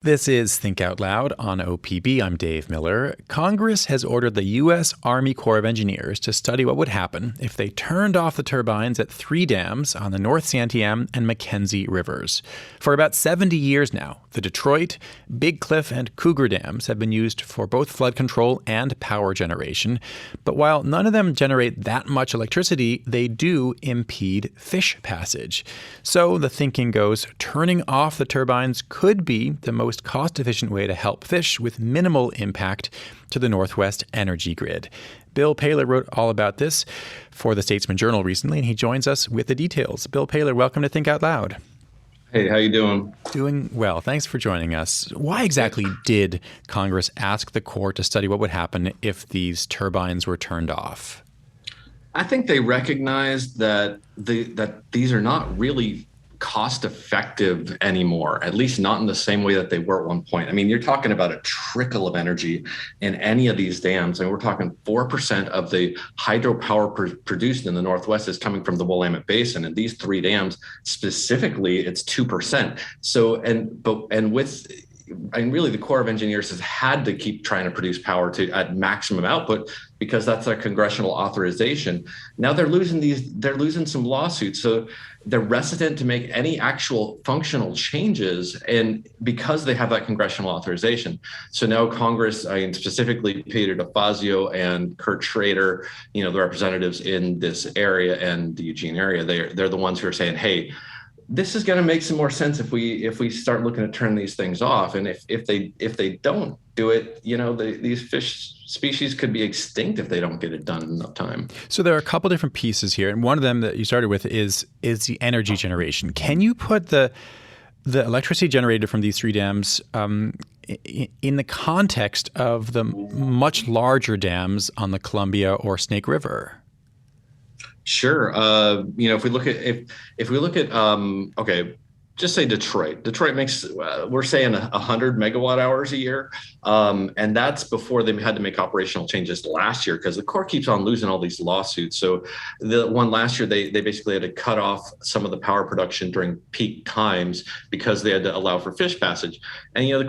This is Think Out Loud on OPB. I'm Dave Miller. Congress has ordered the U.S. Army Corps of Engineers to study what would happen if they turned off the turbines at three dams on the North Santiam and Mackenzie rivers. For about 70 years now, the Detroit, Big Cliff, and Cougar dams have been used for both flood control and power generation. But while none of them generate that much electricity, they do impede fish passage. So the thinking goes, turning off the turbines could be the most cost-efficient way to help fish with minimal impact to the Northwest energy grid. Bill Paler wrote all about this for the Statesman Journal recently, and he joins us with the details. Bill Paler, welcome to Think Out Loud. Hey, how you doing? Doing well. Thanks for joining us. Why exactly did Congress ask the Corps to study what would happen if these turbines were turned off? I think they recognized that these are not really cost effective anymore, at least not in the same way that they were at one point. I mean, you're talking about a trickle of energy in any of these dams. And we're talking 4% of the hydropower produced in the Northwest is coming from the Willamette Basin. And these three dams specifically, it's 2%. So, and really the Corps of Engineers has had to keep trying to produce power at maximum output because that's their congressional authorization. Now they're losing some lawsuits. So they're reticent to make any actual functional changes, and because they have that congressional authorization. So now Congress, specifically Peter DeFazio and Kurt Schrader, the representatives in this area and the Eugene area, they're the ones who are saying, hey, this is going to make some more sense if we start looking to turn these things off. And if they don't do it, these fish species could be extinct if they don't get it done in enough time. So there are a couple different pieces here, and one of them that you started with is the energy generation. Can you put the electricity generated from these three dams in the context of the much larger dams on the Columbia or Snake River? Sure. If we look at just say Detroit. Detroit makes, we're saying 100 megawatt hours a year. And that's before they had to make operational changes last year because the Corps keeps on losing all these lawsuits. So the one last year, they basically had to cut off some of the power production during peak times because they had to allow for fish passage. And, the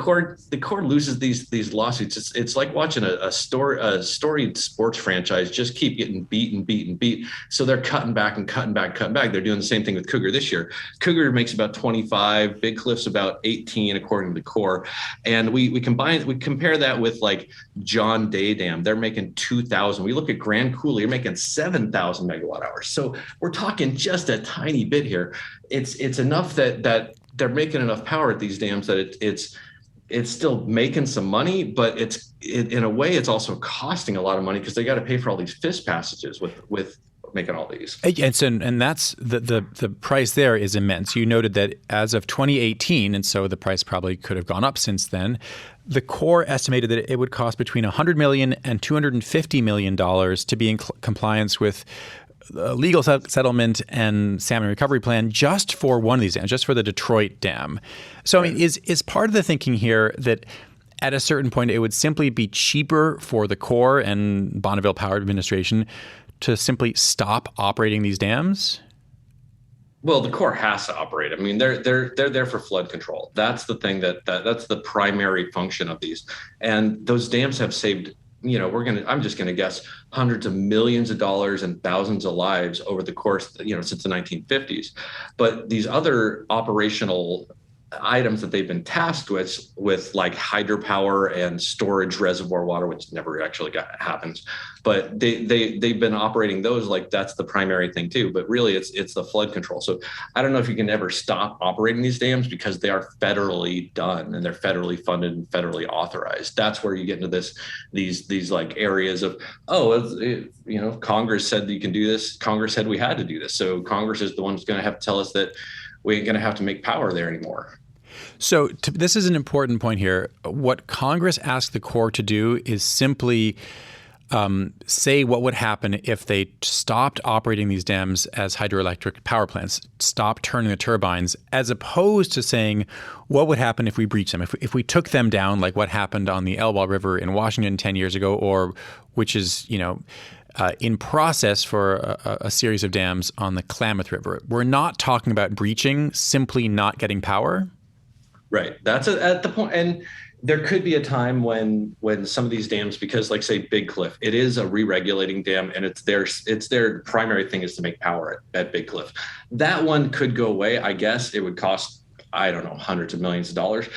Corps loses these lawsuits. It's like watching a storied sports franchise just keep getting beat. So they're cutting back. They're doing the same thing with Cougar this year. Cougar makes about 25, Big Cliff's about 18, according to the Corps. And we compare that with like John Day Dam. They're making 2,000. We look at Grand Coulee, you're making 7,000 megawatt hours. So we're talking just a tiny bit here. It's enough that they're making enough power at these dams that it's still making some money, but in a way it's also costing a lot of money because they got to pay for all these fish passages with making all these. And that's the price there is immense. You noted that as of 2018, and so the price probably could have gone up since then, the Corps estimated that it would cost between $100 million and $250 million to be in compliance with legal settlement and salmon recovery plan just for one of these dams, just for the Detroit dam. So I mean, is part of the thinking here that at a certain point it would simply be cheaper for the Corps and Bonneville Power Administration to simply stop operating these dams? Well, the Corps has to operate. I mean, they're there for flood control. That's the thing that's the primary function of these. And those dams have saved, I'm just gonna guess hundreds of millions of dollars and thousands of lives over the course, since the 1950s. But these other operational items that they've been tasked with like hydropower and storage reservoir water, which never actually happens, but they've been operating those like that's the primary thing too. But really, it's the flood control. So I don't know if you can ever stop operating these dams because they are federally done and they're federally funded and federally authorized. That's where you get into these like areas of Congress said that you can do this. Congress said we had to do this. So Congress is the one who's going to have to tell us that we ain't going to have to make power there anymore. So this is an important point here. What Congress asked the Corps to do is simply say what would happen if they stopped operating these dams as hydroelectric power plants, stop turning the turbines, as opposed to saying what would happen if we breached them, if we took them down, like what happened on the Elwha River in Washington 10 years ago, or which is, in process for a series of dams on the Klamath River. We're not talking about breaching, simply not getting power. Right. That's at the point. And there could be a time when some of these dams, because like say Big Cliff, it is a re-regulating dam, and it's their primary thing is to make power at Big Cliff. That one could go away. I guess it would cost, I don't know, hundreds of millions of dollars.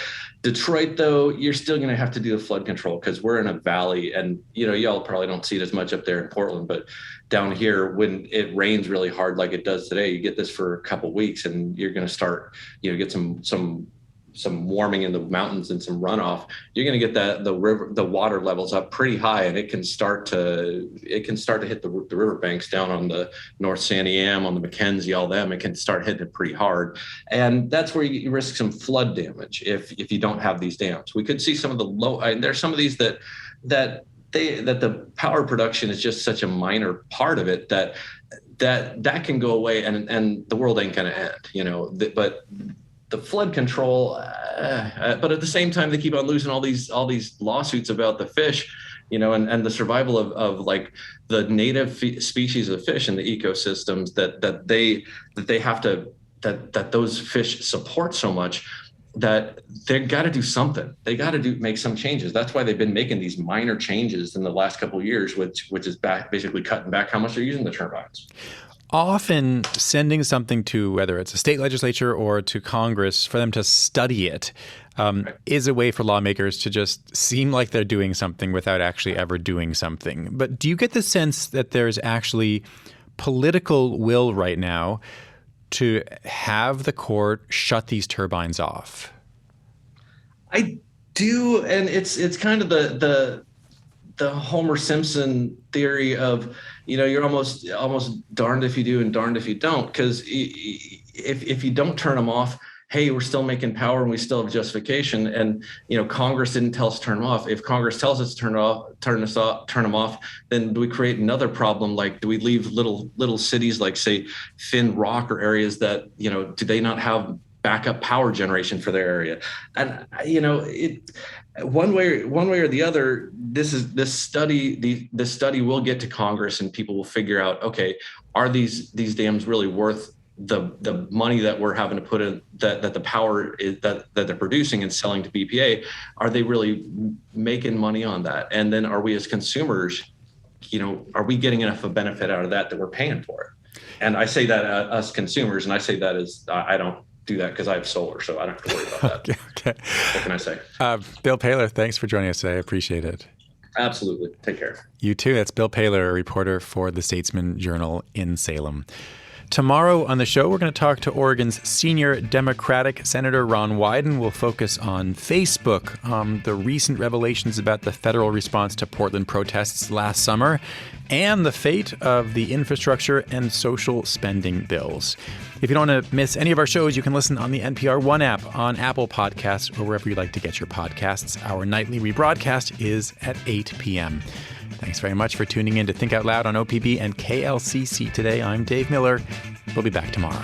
Detroit, though, you're still going to have to do the flood control because we're in a valley, and y'all probably don't see it as much up there in Portland, but down here, when it rains really hard like it does today, you get this for a couple of weeks, and you're going to start, get some warming in the mountains and some runoff. You're going to get the water levels up pretty high, and it can start to hit the riverbanks down on the North Santiam, on the Mackenzie, all them. It can start hitting it pretty hard, and that's where you risk some flood damage if you don't have these dams. We could see some of the low. There's some of these that the power production is just such a minor part of it that can go away, and the world ain't going to end. But the flood control, but at the same time, they keep on losing all these lawsuits about the fish, and the survival of like the native species of fish in the ecosystems that they have to, that those fish support so much, that they got to do something. They got to make some changes. That's why they've been making these minor changes in the last couple of years, which is basically cutting back how much they're using the turbines. Often sending something to, whether it's a state legislature or to Congress, for them to study it is a way for lawmakers to just seem like they're doing something without actually ever doing something. But do you get the sense that there's actually political will right now to have the court shut these turbines off? I do, and it's kind of the Homer Simpson theory of, you're almost darned if you do and darned if you don't, because if you don't turn them off, hey, we're still making power and we still have justification. And Congress didn't tell us to turn them off. If Congress tells us to turn them off, then do we create another problem? Like, do we leave little cities like, say, Finn Rock or areas that do they not have backup power generation for their area? And one way or the other, this study will get to Congress, and people will figure out, okay, are these dams really worth the money that we're having to put in, that the power is, that they're producing and selling to BPA? Are they really making money on that? And then are we as consumers, are we getting enough of a benefit out of that we're paying for it? And I say that us consumers, and I say that as I don't do that because I have solar, so I don't have to worry about that. Okay. What can I say? Bill Paler, thanks for joining us today. I appreciate it. Absolutely. Take care. You too. That's Bill Paler, a reporter for the Statesman Journal in Salem. Tomorrow on the show, we're going to talk to Oregon's senior Democratic Senator Ron Wyden. We'll focus on Facebook, the recent revelations about the federal response to Portland protests last summer, and the fate of the infrastructure and social spending bills. If you don't want to miss any of our shows, you can listen on the NPR One app, on Apple Podcasts, or wherever you like to get your podcasts. Our nightly rebroadcast is at 8 p.m. Thanks very much for tuning in to Think Out Loud on OPB and KLCC today. I'm Dave Miller. We'll be back tomorrow.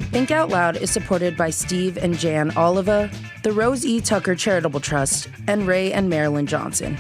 Think Out Loud is supported by Steve and Jan Oliva, the Rose E. Tucker Charitable Trust, and Ray and Marilyn Johnson.